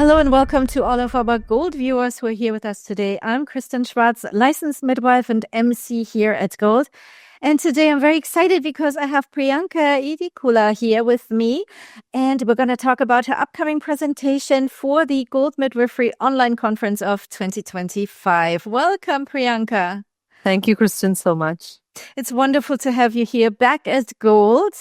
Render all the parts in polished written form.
Hello and welcome to all of our Gold viewers who are here with us today. I'm Kristen Schwartz, licensed midwife and MC here at Gold. And today I'm very excited because I have Priyanka Idicula here with me. And we're going to talk about her upcoming presentation for the Gold Midwifery online conference of 2025. Welcome, Priyanka. Thank you, Kristen, so much. It's wonderful to have you here back at Gold.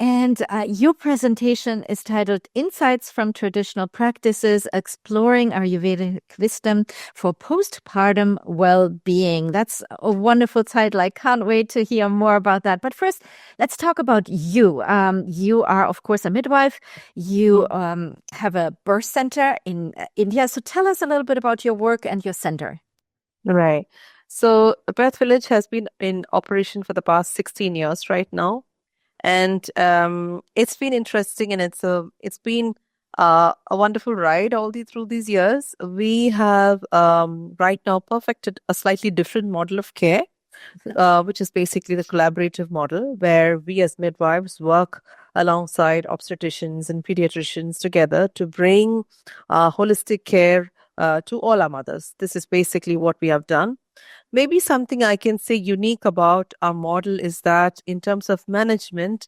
And your presentation is titled Insights from Traditional Practices, Exploring Ayurvedic Wisdom for Post-Partum Wellbeing. That's a wonderful title. I can't wait to hear more about that. But first, let's talk about you. You are, of course, a midwife. You have a birth center in India. So tell us a little bit about your work and your center. Right. So Birth Village has been in operation for the past 16 years right now. And it's been interesting, and it's been a wonderful ride through these years. We have right now perfected a slightly different model of care, which is basically the collaborative model, where we as midwives work alongside obstetricians and pediatricians together to bring holistic care to all our mothers. This is basically what we have done. Maybe something I can say unique about our model is that in terms of management,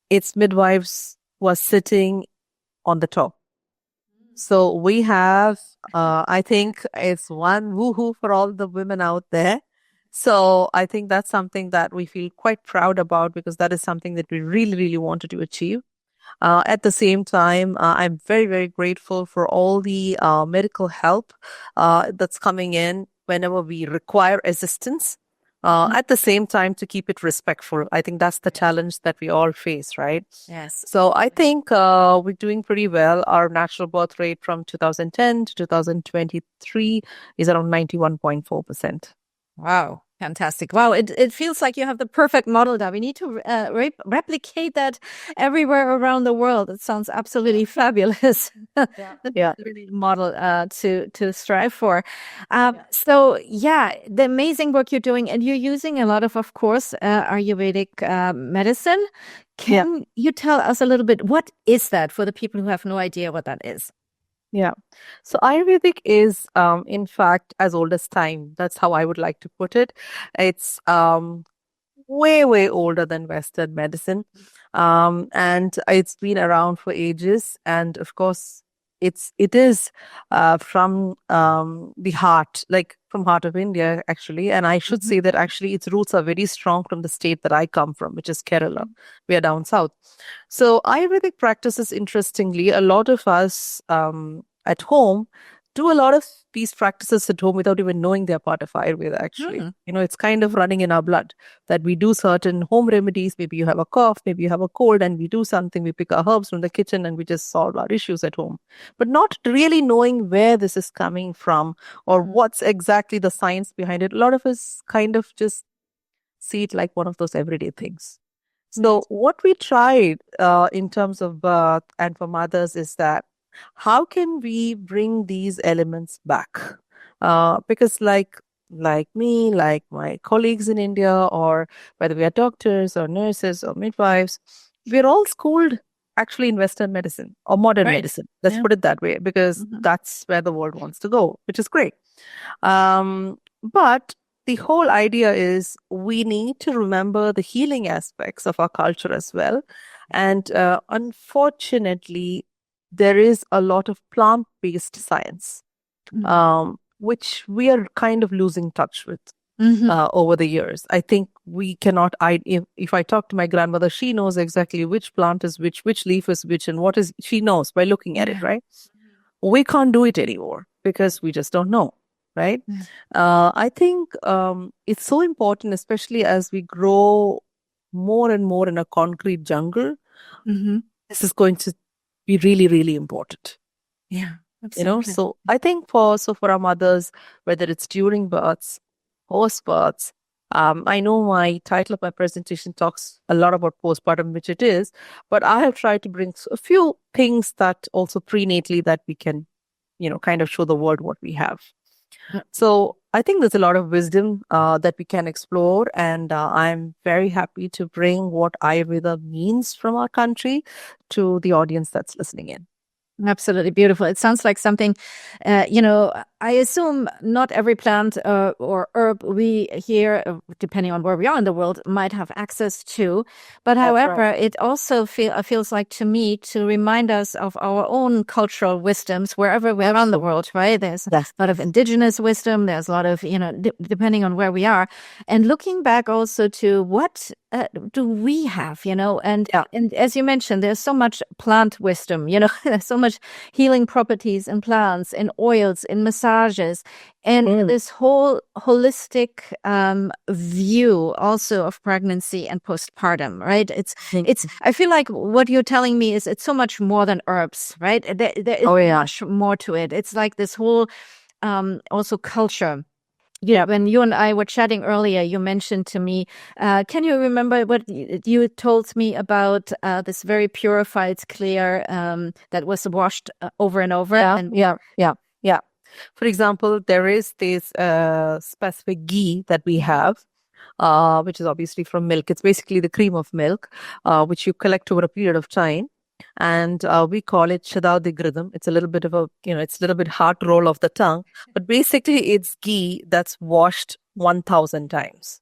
it's midwives who are sitting on the top. So we have, I think it's one woohoo for all the women out there. So I think that's something that we feel quite proud about, because that is something that we really, really wanted to achieve. At the same time, I'm very, very grateful for all the medical help that's coming in whenever we require assistance. At the same time, to keep it respectful. I think that's the challenge that we all face, right? Yes. So I think we're doing pretty well. Our natural birth rate from 2010 to 2023 is around 91.4%. Wow. Fantastic. Wow. It feels like you have the perfect model there. We need to replicate that everywhere around the world. It sounds absolutely fabulous. Yeah. Really model to strive for. So yeah, the amazing work you're doing, and you're using a lot of course, Ayurvedic medicine. Can you tell us a little bit, what is that for the people who have no idea what that is? Yeah. So Ayurvedic is, in fact, as old as time. That's how I would like to put it. It's way, way older than Western medicine. And it's been around for ages. And of course, it is from the heart, like from heart of India, actually. And I should say that actually its roots are very strong from the state that I come from, which is Kerala. We are down south. So Ayurvedic practices, interestingly, a lot of us at home do a lot of these practices at home without even knowing they're part of Ayurveda, actually. You know, it's kind of running in our blood that we do certain home remedies. Maybe you have a cough, maybe you have a cold, and we do something. We pick our herbs from the kitchen and we just solve our issues at home. But not really knowing where this is coming from or what's exactly the science behind it. A lot of us kind of just see it like one of those everyday things. So what we tried in terms of birth and for mothers is that how can we bring these elements back? Because like me, like my colleagues in India, or whether we are doctors or nurses or midwives, we're all schooled actually in Western medicine or modern medicine. Let's put it that way, because that's where the world wants to go, which is great. But the whole idea is we need to remember the healing aspects of our culture as well. And unfortunately, there is a lot of plant-based science, which we are kind of losing touch with over the years. I think we cannot, if I talk to my grandmother, she knows exactly which plant is which leaf is which, and what is, she knows by looking at it, right? We can't do it anymore because we just don't know, right? I think it's so important, especially as we grow more and more in a concrete jungle. This is going to be really, really important. Yeah, absolutely. You know, so I think for our mothers, whether it's during births, post births, I know my title of my presentation talks a lot about postpartum, which it is, but I have tried to bring a few things that also prenatally that we can, you know, kind of show the world what we have. So I think there's a lot of wisdom that we can explore, and I'm very happy to bring what Ayurveda means from our country to the audience that's listening in. Absolutely beautiful. It sounds like something, I assume not every plant or herb we here, depending on where we are in the world, might have access to. But That's however, right. it also feels like to me to remind us of our own cultural wisdoms wherever we're around the world, right? There's a Yes. lot of indigenous wisdom. There's a lot of, depending on where we are. And looking back also to what do we have, Yeah. and as you mentioned, there's so much plant wisdom, there's so much healing properties in plants, in oils, in massages, and this whole holistic view also of pregnancy and postpartum, right? I feel like what you're telling me is it's so much more than herbs, right? There is much more to it. It's like this whole also culture. Yeah, when you and I were chatting earlier, you mentioned to me, can you remember what you told me about this very purified, clear that was washed over and over? Yeah. For example, there is this specific ghee that we have, which is obviously from milk. It's basically the cream of milk, which you collect over a period of time. And we call it Shadadigridam. It's a little bit of it's a little bit hard to roll off the tongue, but basically it's ghee that's washed 1,000 times.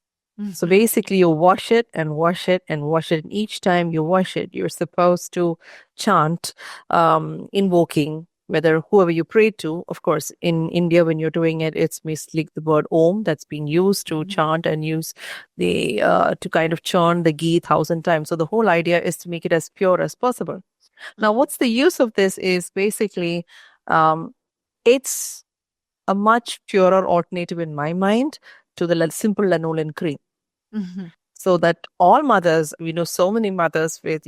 So basically you wash it and wash it and wash it. And each time you wash it, you're supposed to chant, invoking whether whoever you pray to. Of course, in India, when you're doing it, it's basically the word Om that's being used to chant and use to kind of churn the ghee 1,000 times. So the whole idea is to make it as pure as possible. Now, what's the use of this is basically, it's a much purer alternative in my mind to the simple lanolin cream. So that all mothers, we know so many mothers with,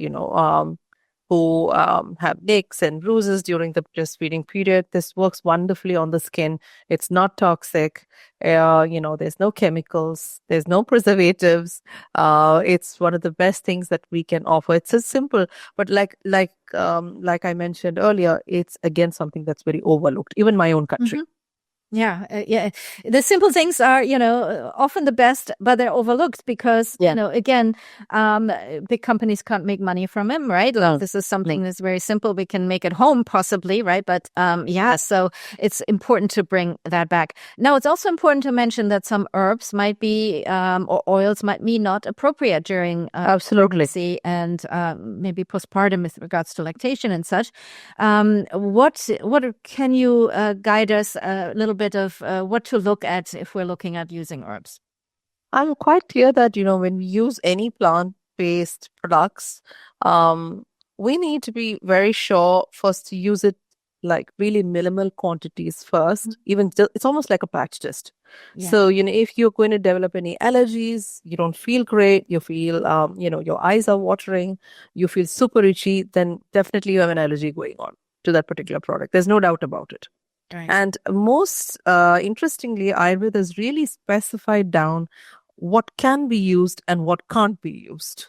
who have nicks and bruises during the breastfeeding period. This works wonderfully on the skin. It's not toxic. There's no chemicals. There's no preservatives. It's one of the best things that we can offer. It's so simple, but like I mentioned earlier, it's again something that's very overlooked, even my own country. Yeah. The simple things are, often the best, but they're overlooked because, again, big companies can't make money from them, right? Like, this is something that's very simple. We can make it home possibly, right? But so it's important to bring that back. Now, it's also important to mention that some herbs might be, or oils might be not appropriate during pregnancy and maybe postpartum with regards to lactation and such. What can you guide us a little bit of what to look at if we're looking at using herbs? I'm quite clear that, when we use any plant-based products, we need to be very sure first to use it like really minimal quantities first. Even it's almost like a patch test. Yeah. So, if you're going to develop any allergies, you don't feel great, you feel, your eyes are watering, you feel super itchy, then definitely you have an allergy going on to that particular product. There's no doubt about it. Right. And most interestingly, Ayurveda has really specified down what can be used and what can't be used.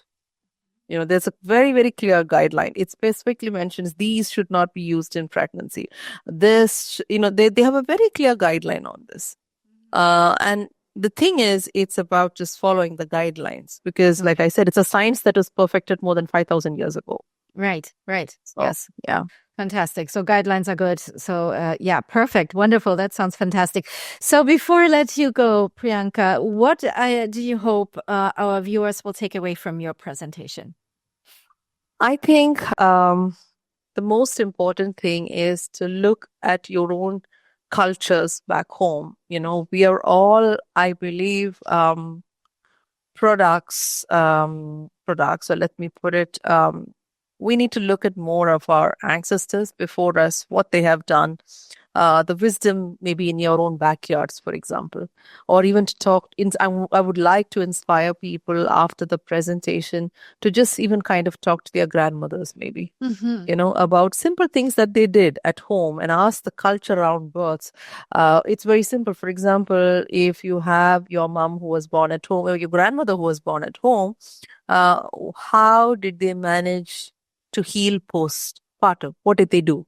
There's a very, very clear guideline. It specifically mentions these should not be used in pregnancy. This, they have a very clear guideline on this. And the thing is, it's about just following the guidelines because, like I said, it's a science that was perfected more than 5,000 years ago. Right. So, yes. Yeah. Fantastic. So guidelines are good. So perfect. Wonderful. That sounds fantastic. So before I let you go, Priyanka, what do you hope our viewers will take away from your presentation? I think the most important thing is to look at your own cultures back home. We are all, I believe, products, or let me put it, we need to look at more of our ancestors before us, what they have done, the wisdom maybe in your own backyards, for example, or even to I would like to inspire people after the presentation to just even kind of talk to their grandmothers, maybe, about simple things that they did at home and ask the culture around births. It's very simple. For example, if you have your mom who was born at home or your grandmother who was born at home, how did they manage to heal postpartum? What did they do?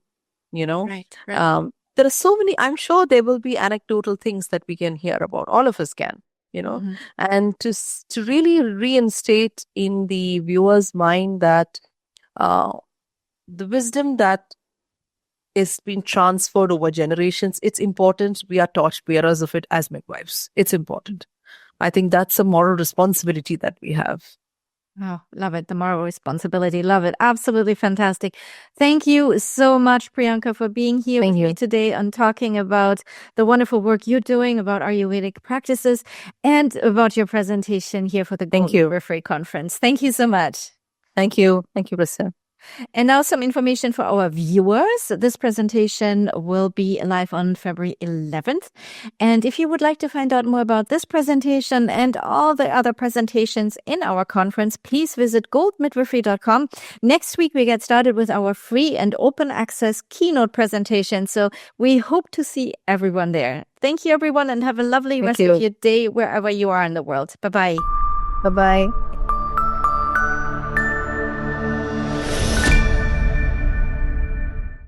Right. There are so many, I'm sure there will be anecdotal things that we can hear about. All of us can, and to really reinstate in the viewer's mind that the wisdom that is being transferred over generations. It's important. We are torchbearers of it as midwives. It's important. I think that's a moral responsibility that we have. Oh, love it. The moral responsibility. Love it. Absolutely fantastic. Thank you so much, Priyanka, for being here with me today and talking about the wonderful work you're doing about Ayurvedic practices and about your presentation here for the Gold Midwifery Conference. Thank you so much. Thank you. Thank you, Priscilla. And now some information for our viewers. This presentation will be live on February 11th. And if you would like to find out more about this presentation and all the other presentations in our conference, please visit goldmidwifery.com. Next week, we get started with our free and open access keynote presentation. So we hope to see everyone there. Thank you, everyone, and have a lovely rest of your day wherever you are in the world. Bye-bye. Bye-bye.